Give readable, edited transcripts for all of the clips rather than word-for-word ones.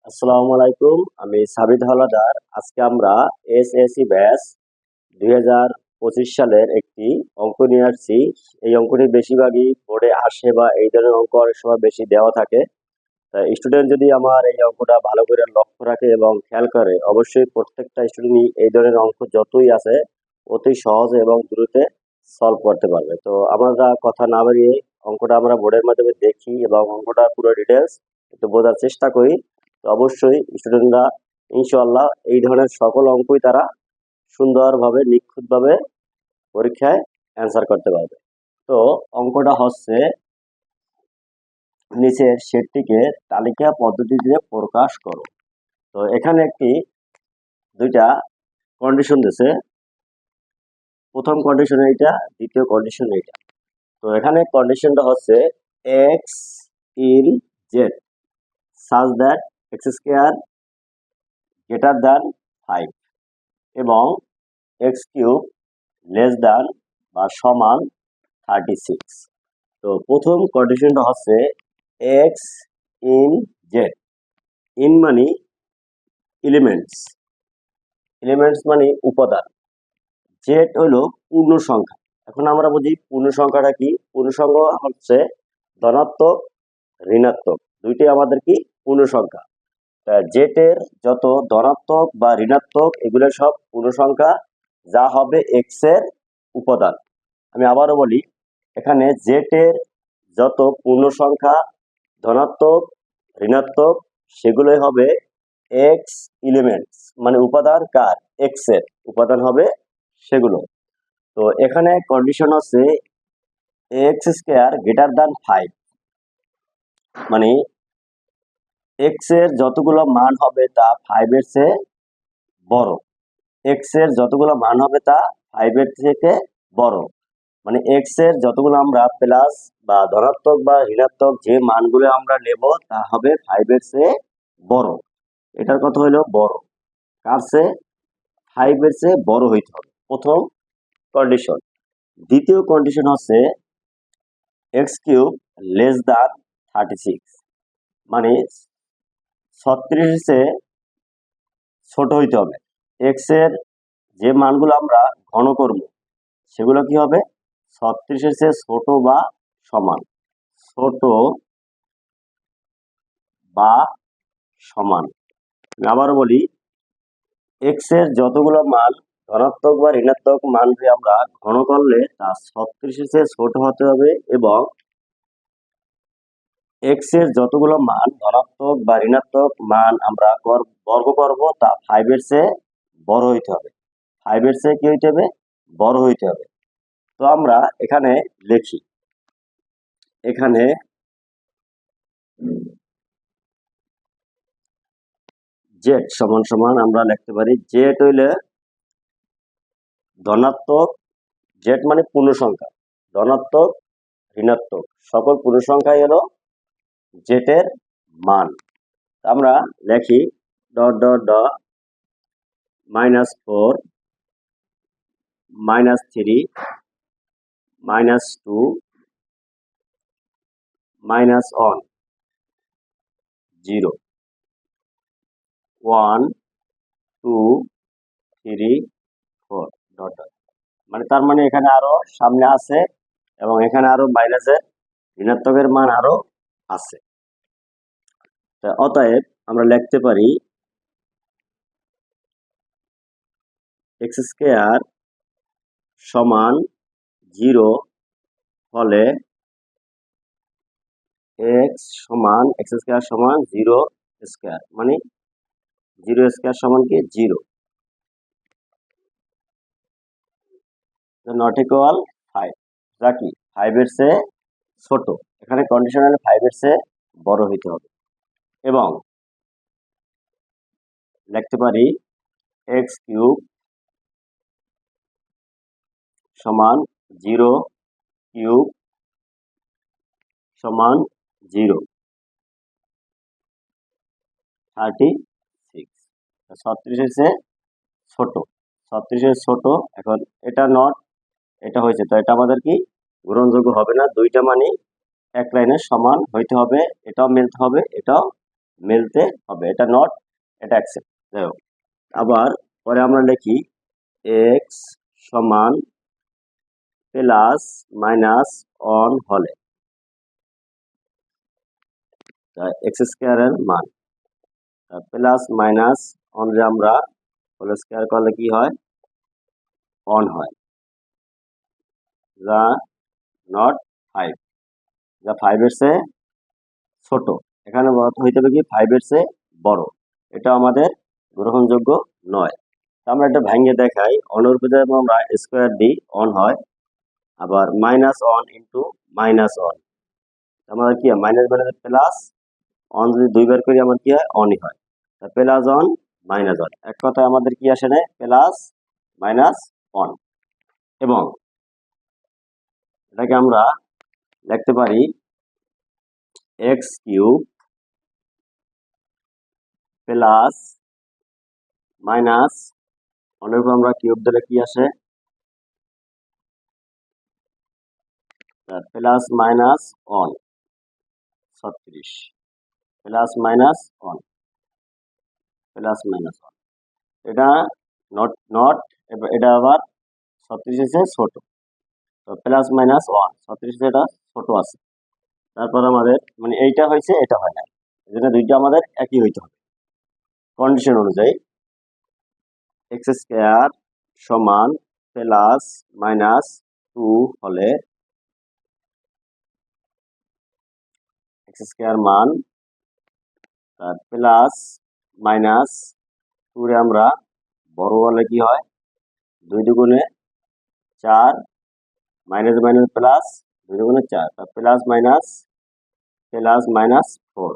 আসসালামু আলাইকুম। আমি সাবিত হলাদার। আজকে আমরা এসএসসি ব্যাচ 2025 সালের একটি অঙ্ক নিয়ে আসছি। এই অঙ্কটি বেশিরভাগই বোর্ডে আসে বা এই ধরনের অঙ্ক অনেক সময় বেশি দেওয়া থাকে। স্টুডেন্ট যদি আমার এই অঙ্কটা ভালো করে লক্ষ্য রাখে এবং খেয়াল করে, অবশ্যই প্রত্যেকটা স্টুডেন্টই এই ধরনের অঙ্ক যতই আছে অতি সহজে এবং দ্রুত সলভ করতে পারবে। তো আমরা কথা না বাড়িয়ে অঙ্কটা আমরা বোর্ডের মাধ্যমে দেখি এবং অঙ্কটা পুরো ডিটেলস একটু বোঝার চেষ্টা করি। তো অবশ্যই স্টুডেন্টরা ইনশাআল্লাহ এই ধরনের সকল অঙ্কই তারা সুন্দরভাবে নিখুঁতভাবে পরীক্ষায় অ্যান্সার করতে পারবে। তো অঙ্কটা হচ্ছে, নিচের সেটটিকে তালিকা পদ্ধতিতে প্রকাশ করো। তো এখানে দুইটা কন্ডিশন দিছে। প্রথম কন্ডিশন এইটা, দ্বিতীয় কন্ডিশন এইটা। তো এখানে কন্ডিশনটা হচ্ছে x in Z such that x square greater than 5 এবং এক্স কিউব লেস দ্যান বা সমান 36। তো প্রথম কন্ডিশনটা হচ্ছে এক্স ইন জেড। ইন মানে এলিমেন্টস, এলিমেন্টস মানে উপাদান, জেড হলো পূর্ণ সংখ্যা। এখন আমরা বুঝি পূর্ণ সংখ্যাটা কি। পূর্ণ সংখ্যা হচ্ছে ধনাত্মক, ঋণাত্মক, দুইটি আমাদের কি পূর্ণ সংখ্যা। জেড এর যত ধনাত্মক বা ঋণাত্মক এগুলো সব পূর্ণ সংখ্যা, যা হবে এক্স এর উপাদান। আমি আবারও বলি, এখানে জেড এর যত পূর্ণ সংখ্যা ধনাত্মক, ঋণাত্মক, সেগুলোই হবে এক্স এলিমেন্টস, মানে উপাদান কার, এক্স এর উপাদান হবে সেগুলো। তো এখানে কন্ডিশন আছে এক্স স্কোয়ার গ্রেটার দ্যান 5, মানে এক্স এর যতগুলো মান হবে তা 5 এর চেয়ে বড়। এক্স এর যতগুলো মান হবে তা 5 এর থেকে বড়, মানে এক্স এর যতগুলো আমরা প্লাস বা ধনাত্মক বা ঋণাত্মক যে মানগুলো আমরা নেব তা হবে 5 এর চেয়ে বড়। এটার কথা হলো বড়, কার চেয়ে, 5 এর চেয়ে বড় হইতে হবে, প্রথম কন্ডিশন। দ্বিতীয় কন্ডিশন হচ্ছে এক্স কিউব লেস দ্যান 36, মানে 36 এর চেয়ে ছোট হইতে হবে। এক্স এর যে মানগুলো আমরা ঘন করব সেগুলো কি হবে, 36 এর চেয়ে ছোট বা সমান। ছোট বা সমান। আমি আবারও বলি, এক্স এর যতগুলো মান ধনাত্মক বা ঋণাত্মক মানকে আমরা ঘন করলে তা 36 এর চেয়ে ছোট হতে হবে এবং এক্স এর যতগুলো মান ধনাত্মক বা ঋণাত্মক মান আমরা বর্গ করব তা 5 এর চেয়ে বড় হইতে হবে। 5 এর চেয়ে কি হইতে হবে, বড় হইতে হবে। তো আমরা এখানে লিখি, এখানে জেড সমান সমান আমরা লিখতে পারি, জেড হইলে ধনাত্মক, জেড মানে পূর্ণ সংখ্যা, ধনাত্মক, ঋণাত্মক সকল পূর্ণ সংখ্যাই হলো জেড এর মান। আমরা লিখি dot dot dot -4 -3 -2 -1 0 1 2 3 4 dot dot, মানে তার মানে এখানে আরো সামনে আছে এবং এখানে আরো মাইনাসের ঋণাত্মকের মান আরো আছে। অতএব আমরা লিখতে পারি এক্স স্কোয়ার সমান 0 হলে এক্স স্কোয়ার সমান 0 স্কোয়ার, মানে 0 স্কোয়ার সমান কি 0, নট ইকুয়াল 5, যা কি 5 এর চেয়ে ছোট। এখানে কন্ডিশন হলে 5 এর চেয়ে বড় হইতে হবে। এবং লিখতে পারি এক্স কিউব সমান 0 কিউব সমান 0 36, 36 এর চেয়ে ছোট, 36 এর ছোট। এখন এটা নট, এটা হয়েছে, তো এটা আমাদের কি গ্রহণযোগ্য হবে না। দুইটা মানে এক লাইনে সমান হইতে হবে, এটাও মিলতে হবে, এটাও মিলতে হবে, এটা নট, এটা অ্যাকসেপ্ট। যাই হোক, আবার পরে আমরা লিখি এক্স সমান প্লাস মাইনাস অন হলে এক্স স্কোয়ারের মান প্লাস মাইনাস অন রে আমরা হোল স্কোয়ার করলে কি হয়, অন হয়, যা নট ফাইভ, যা ফাইভের চেয়ে ছোট। এখানে হইতে হবে কি ফাইভের চেয়ে বড়, এটা আমাদের গ্রহণযোগ্য নয়। আমরা একটা ভাঙিয়ে দেখাই, অনের উপরে আমরা স্কোয়ার দিই অন হয়, আবার minus on into minus on, আমাদের কি হয় মাইনাস মাইনাস প্লাস, অন যদি দুইবার করি আমার কি হয় অনই হয়, প্লাস অন মাইনাস অন, এক কথায় আমাদের কি আসে না প্লাস মাইনাস অন। এবং এটাকে আমরা লিখতে পারি এক্স কিউব প্লাস মাইনাস অনেক আমরা কিউব দিলে কি আসে plus minus on 36 plus minus on plus minus on, এটা নট নট, এটা আবার 36 এসে ছোট, তো প্লাস মাইনাস ওয়ান 36 এটা ছোট আছে। তারপর আমাদের মানে এইটা হয়েছে এটা হয় না, এই জন্য দুইটা আমাদের একই হইতে হবে। কন্ডিশন অনুযায়ী এক্স স্কোয়ার সমান প্লাস মাইনাস 2 হলে এক্স স্কোয়ার মান প্লাস মাইনাস 2 রে আমরা বড় হলে কি হয় 2 দুগুণে 4, মাইনাস মাইনাস প্লাস 2 দুগুণে 4, প্লাস মাইনাস 4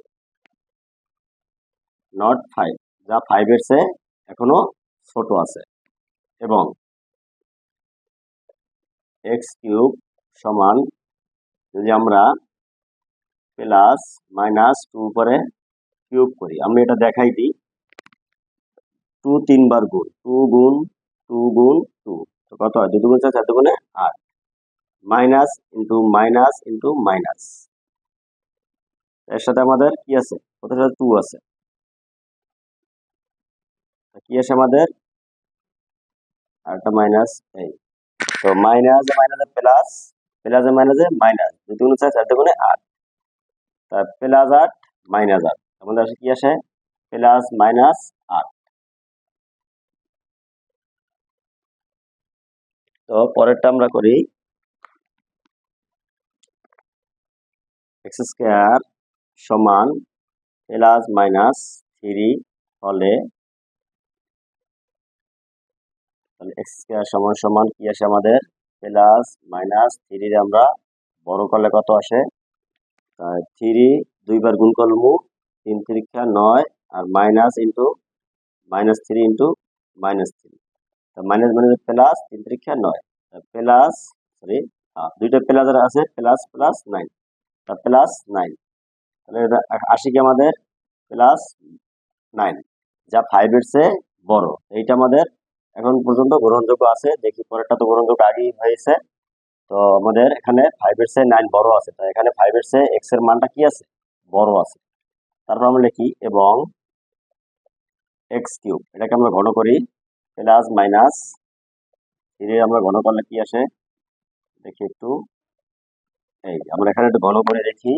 নট 5, যা 5 এর চেয়ে এখনো ছোট আছে। এবং এক্স কিউব সমান যদি আমরা প্লাস মাইনাস 2 উপরে কিউব করি, আমি এটা দেখাই দিই, 2 3 বার গুণ, 2 গুণ 2 গুণ 2, তো কত হয় 2 দুগুণ 4, 4 দুগুণে 8, minus into minus into minus, এর সাথে আমাদের কি আছে ওটার সাথে 2 আছে, কি আছে আমাদের আর একটা মাইনাস, এই তো মাইনাস মাইনাসে প্লাস, প্লাসে মাইনাসে মাইনাস, 2 দুগুণে 4, 4 দুগুণে 8, তার প্লাস 8 মাইনাস 8, আমাদের আসে কি আসে প্লাস মাইনাস 8। তো পরেরটা আমরা করি এক্স স্কোয়ার সমান প্লাস মাইনাস 3 হলে এক্স স্কোয়ার সমান সমান কি আসে আমাদের প্লাস মাইনাস 3 রে আমরা বড় করলে কত আসে 3 দুইবার গুণ করবো 3 3 9, আর minus into minus 3 into minus 3, minus minus plus 3 3 9, plus sorry দুইটা প্লাস আছে প্লাস প্লাস 9, প্লাস 9, তাহলে এটা আসে কি আমাদের প্লাস 9, যা 5 এর চেয়ে বড়, এইটা আমাদের এখন পর্যন্ত গ্রহণযোগ্য আছে। দেখি পরেরটা তো গ্রহণযোগ্য আগেই হয়েছে, তো আমাদের এখানে 5 এর চেয়ে 9 বড় আছে, তো এখানে 5 এর চেয়ে x এর মানটা কি আছে বড় আছে। তারপর আমরা লিখি এবং এক্স কিউব, এটাকে আমরা ঘন করি প্লাস মাইনাস 3 আমরা ঘন করলে কি আসে দেখি একটু, এই আমরা এখানে একটু ঘন করে দেখি,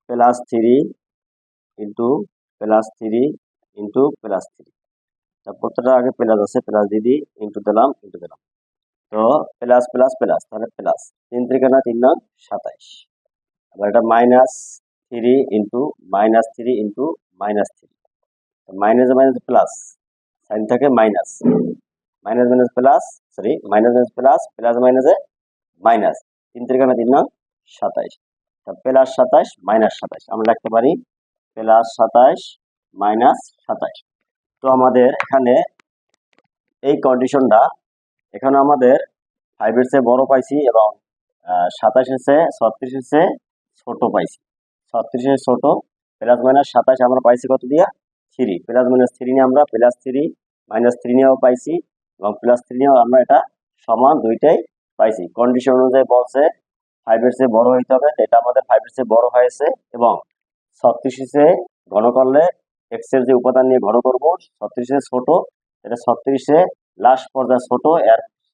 plus 3 into plus 3 into plus 3, প্রত্যেকটা আগে প্লাস আছে প্লাস দিদি ইন্টু দিলাম তো প্লাস প্লাস প্লাস, তাহলে প্লাস 3 3 3 9 27, আবার এটা minus 3 into minus 3 into minus 3, minus minus plus sign থাকে minus, minus minus plus sorry minus minus plus plus মাইনাসে মাইনাস, 3 3 3 9 27, প্লাস 27 মাইনাস 27, আমরা লিখতে পারি প্লাস 27 মাইনাস 27। তো আমাদের এখানে এই কন্ডিশনটা, এখানে আমাদের 5 এর চেয়ে বড় পাইছি এবং 27 এর চেয়ে 36 এর চেয়ে ছোট পাইছি, 36 এর ছোট, প্লাস মাইনাস 27 আমরা পাইছি কত দিয়া 3, প্লাস মাইনাস 3 নিয়ে আমরা প্লাস 3 মাইনাস 3 নিয়েও পাইছি এবং প্লাস 3 নিয়েও আমরা এটা সমান দুইটাই পাইছি। কন্ডিশন অনুযায়ী বলছে 5 এর চেয়ে বড় হইতে হবে, এটা আমাদের 5 এর চেয়ে বড় হয়েছে এবং 36 ঘন করলে এক্স এর যে উপাদান নিয়ে ঘন করব 36 ছোট, এটা 36 লাস্ট পর্যায়ে ছোট,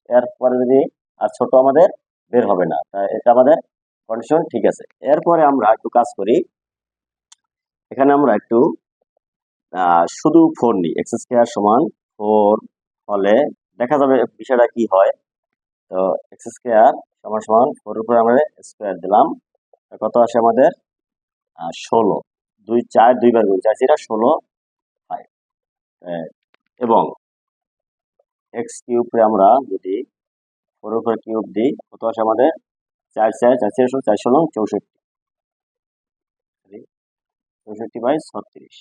এরপরে যদি আর ছোট আমাদের বের হবে না, তাই এটা আমাদের কন্ডিশন ঠিক আছে। এরপরে আমরা একটু কাজ করি, এখানে আমরা একটু শুধু 4 নিই, এক্স স্কয়ার সমান 4 হলে দেখা যাবে বিষয়টা কি হয়। তো এক্স স্কয়ার সমান সমান 4 এর উপরে আমরা স্কয়ার দিলাম, কত আসে আমাদের 16, 2 4 দুইবার গুণ 4 এটা 16 হয়। এবং এক্স কিউবে আমরা যদি 4 এর উপরে কিউব দিই কত আসে আমাদের 4 4 4 4 4 16 64/36,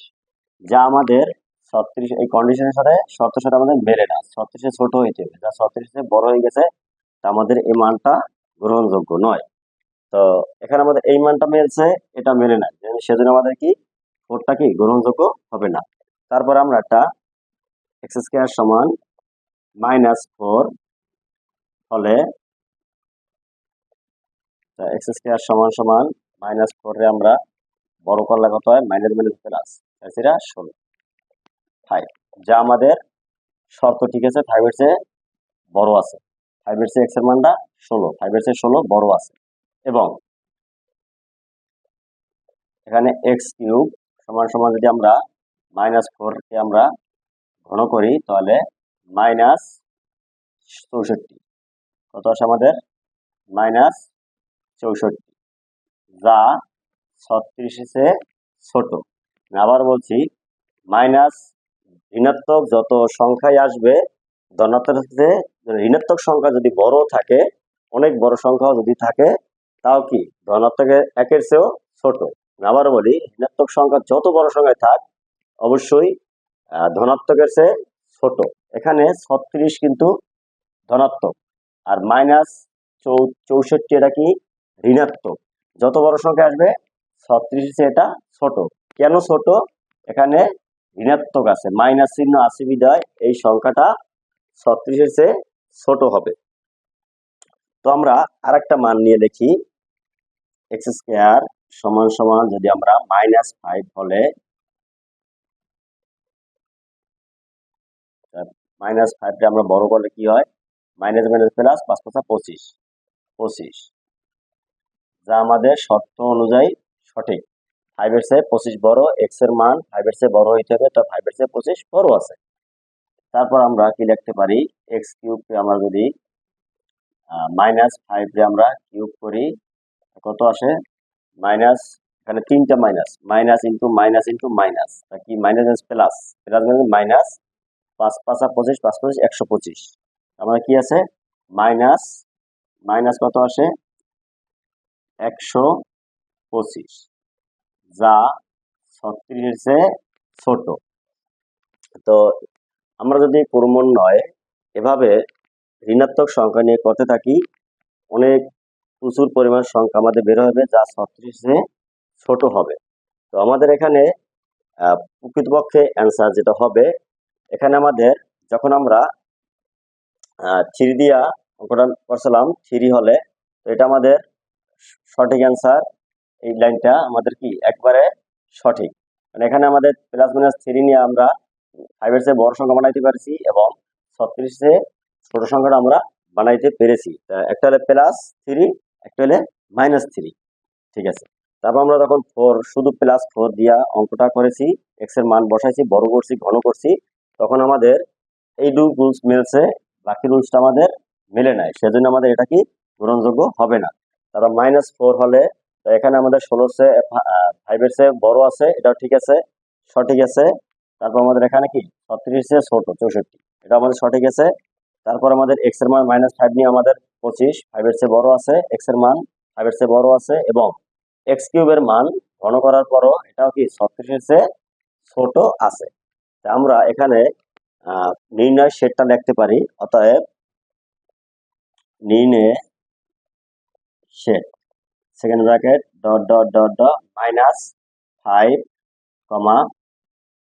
যা আমাদের 36 এই কন্ডিশনের সাথে শর্তের সাথে আমাদের মেলে না, 36 ছোট হয়েছে, যা 36 বড় হয়ে গেছে, তা আমাদের এই মানটা গ্রহণযোগ্য নয়। তো এখানে আমাদের এই মানটা মেলছে, এটা মেলে না, সেজন্য আমাদের কি 4টা কি গ্রহণযোগ্য হবে না। তারপর আমরা একটা এক্স স্কয়ার সমান -4 হলে এক্স স্কয়ার সমান সমান -4 রে আমরা বড় করলে কত হয়, মাইনাস মাইনাস প্লাস, এটা 16 5, যা আমাদের শর্ত ঠিক আছে, 5 এর চেয়ে বড় আছে, 5 এর চেয়ে এক্স এর মানটা 16, 5 এর চেয়ে 16 বড় আছে। এবং এখানে এক্স কিউব সমান সমান যদি আমরা -4 কে আমরা ঘন করি তাহলে -64, কত আসে আমাদের -64, যা 36 এর চেয়ে ছোট। আবার বলছি, মাইনাস ঋণাত্মক যত সংখ্যাই আসবে ধনাত্মক থেকে, ঋণাত্মক সংখ্যা যদি বড় থাকে, অনেক বড় সংখ্যা যদি থাকে, তাও কি ধনাত্মকের একের চেয়েও ছোট। আবার বলি, ঋণাত্মক সংখ্যা যত বড় সংখ্যায় থাক অবশ্যই ধনাত্মকের চেয়ে ছোট। এখানে 36 কিন্তু ধনাত্মক, আর -64 এটা কি ঋণাত্মক। যত বড় সংখ্যা আসবে 36 চেয়ে এটা ছোট। কেন ছোট? এখানে ঋণাত্মক আছে, মাইনাস চিহ্ন আছে বিধায় এই সংখ্যাটা 36 এর চেয়ে ছোট হবে। তো আমরা আরেকটা মান নিয়ে দেখি, এক্স স্কয়ার সমান সমান যদি আমরা -5 হলে -5 কে আমরা বড় করলে কি হয়, মাইনাস মাইনাস প্লাস 5 5 25, 25, যা আমাদের শর্ত অনুযায়ী সঠিক। 5 এর চেয়ে 25 বড়, এক্স এর মান 5 এর চেয়ে বড় হইতে হবে, তো 5 এর চেয়ে 25 বড় আছে। তারপর আমরা কি লিখতে পারি, এক্স কিউবকে আমরা যদি -5 রে আমরা কিউব করি কত আসে, মাইনাস, এখানে 3টা minus, minus into minus into minus, কি মাইনাস প্লাস, প্লাস মানে মাইনাস 5 5 25, 5 25 125, আমরা কি আছে মাইনাস, মাইনাস কত আসে 125, যা 36 এর চেয়ে ছোট। তো আমরা যদি ক্রমান্বয়ে এভাবে ঋণাত্মক সংখ্যা নিয়ে করতে থাকি, অনেক প্রচুর পরিমাণ সংখ্যা আমাদের বের হবে যা 36 এর ছোট হবে। তো আমাদের এখানে প্রকৃতপক্ষে অ্যান্সার যেটা হবে, এখানে আমাদের যখন আমরা 3 দিয়া অঙ্কটা করছিলাম 3 হলে, তো এটা আমাদের সঠিক অ্যান্সার, এই লাইনটা আমাদের কি একবারে সঠিক। মানে এখানে আমাদের প্লাস মাইনাস 3 নিয়ে আমরা 5 এর চেয়ে বড় সংখ্যা বানাইতে পারছি এবং 36 এর ছোট সংখ্যাটা আমরা বানাইতে পেরেছি। একটা হলে +3, একটা হলে -3, ঠিক আছে। তারপর আমরা তখন 4 শুধু +4 দিয়া অঙ্কটা করেছি, এক্স এর মান বসাইছি, বড় করছি, ঘন করছি, তখন আমাদের এই দুই রুলস মিলছে, বাকি রুলসটা আমাদের মেলে নাই, সেজন্য আমাদের এটা কি গ্রহণযোগ্য হবে না। তারপর -4 হলে, তো এখানে আমাদের 16 চেয়ে 5 এর চেয়ে বড় আছে, এটাও ঠিক আছে, সঠিক আছে। তারপর আমাদের এখানে কি 36 চেয়ে ছোট 64, এটা আমাদের সঠিক আছে। তারপর আমাদের এক্স এর মান -5 নিয়ে আমাদের 25, 5 এর চেয়ে বড় আছে, এক্স এর মান 5 এর চেয়ে বড় আছে, এবং এক্স কিউবের মান ঘন করার পরও এটাও কি 36 এর চেয়ে ছোট আছে। আমরা এখানে নির্ণয় সেটটা লিখতে পারি, অতএব নির্ণয় set second bracket dot dot dot dot -5,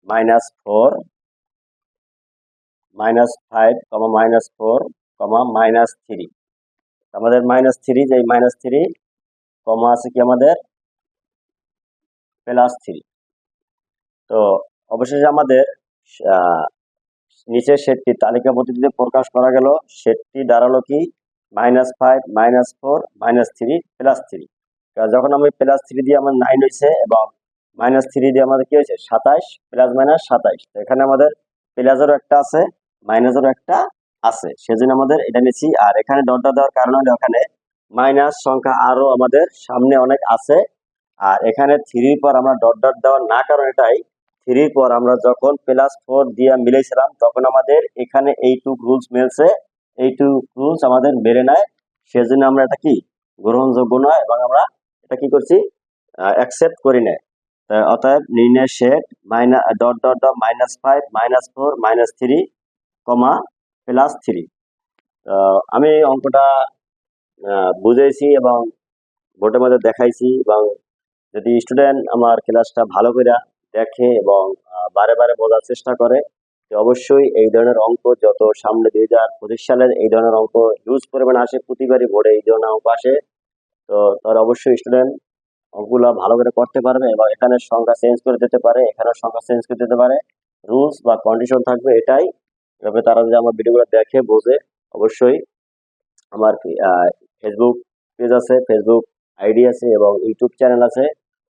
-4, -5, -4, -3, আমাদের -3, যে -3 কমা আছে কি আমাদের +3। তো অবশেষে আমাদের আহ, নিচের সেটটি তালিকা পদ্ধতিতে প্রকাশ করা গেল। সেটটি দাঁড়ালো কি -5 -4 -3 +3। যখন আমি +3 দিয়ে আমার 9 হয়েছে এবং -3 দিয়ে আমাদের কি হয়েছে 27, প্লাস মাইনাস 27। এখানে আমাদের প্লাসেরও একটা আছে, মাইনাসেরও একটা আছে, সেজন্য আমাদের এটা নিচ্ছি। আর এখানে ডট ডট দেওয়ার কারণ হলো এখানে মাইনাস সংখ্যা আরো আমাদের সামনে অনেক আছে। আর এখানে 3 পর আমরা ডট ডট দেওয়ার না কারণ এটাই, 3 পর আমরা যখন +4 দিয়ে মিলাইছিলাম তখন আমাদের এখানে এইটুক রুলস মেলছে, এইটুক রুলস আমাদের মেলে নেয়, সেজন্য আমরা এটা কি গ্রহণযোগ্য নয় এবং আমরা এটা কি করছি অ্যাকসেপ্ট করি না। অতএব নির্ণয় সেট ডট ডট ডট -5 -4 -3, +3। আমি অঙ্কটা বুঝাইছি এবং বোর্ডের মধ্যে দেখাইছি, এবং যদি স্টুডেন্ট আমার ক্লাসটা ভালো করে দেখে এবং বারে বারে বোঝার চেষ্টা করে, তো অবশ্যই এই ধরনের অঙ্ক যত সামনে 2025 সালের এই ধরনের অঙ্ক হিউজ পরিমাণে আসে, প্রতিবারই বোর্ডে এই ধরনের অঙ্ক আসে। তো তার অবশ্যই স্টুডেন্ট অঙ্কগুলো ভালো করে করতে পারবে এবং এখানে সংখ্যা চেঞ্জ করে দিতে পারে, এখানে সংখ্যা চেঞ্জ করে দিতে পারে, রুলস বা কন্ডিশন থাকবে এটাই। এভাবে তারা যদি আমার ভিডিওগুলো দেখে বোঝে, অবশ্যই আমার ফেসবুক পেজ আছে, ফেসবুক আইডি আছে এবং ইউটিউব চ্যানেল আছে।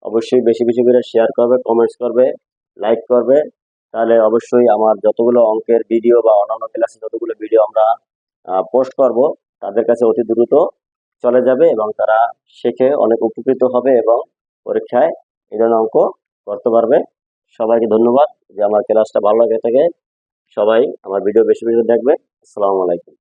অবশ্যই বেশি বেশি করে শেয়ার করবে, কমেন্টস করবে, লাইক করবে। তাহলে অবশ্যই আমার যতগুলো অঙ্কের ভিডিও বা অন্যান্য ক্লাসে যতগুলো ভিডিও আমরা পোস্ট করব তাদের কাছে অতি দ্রুত চলে যাবে এবং তারা শিখে অনেক উপকৃত হবে এবং পরীক্ষায় এই ধরনের অঙ্ক করতে পারবে। সবাইকে ধন্যবাদ। যে আমার ক্লাসটা ভালো লাগে থাকে, সবাই আমার ভিডিও বেশি বেশি দেখবে। আসসালামু আলাইকুম।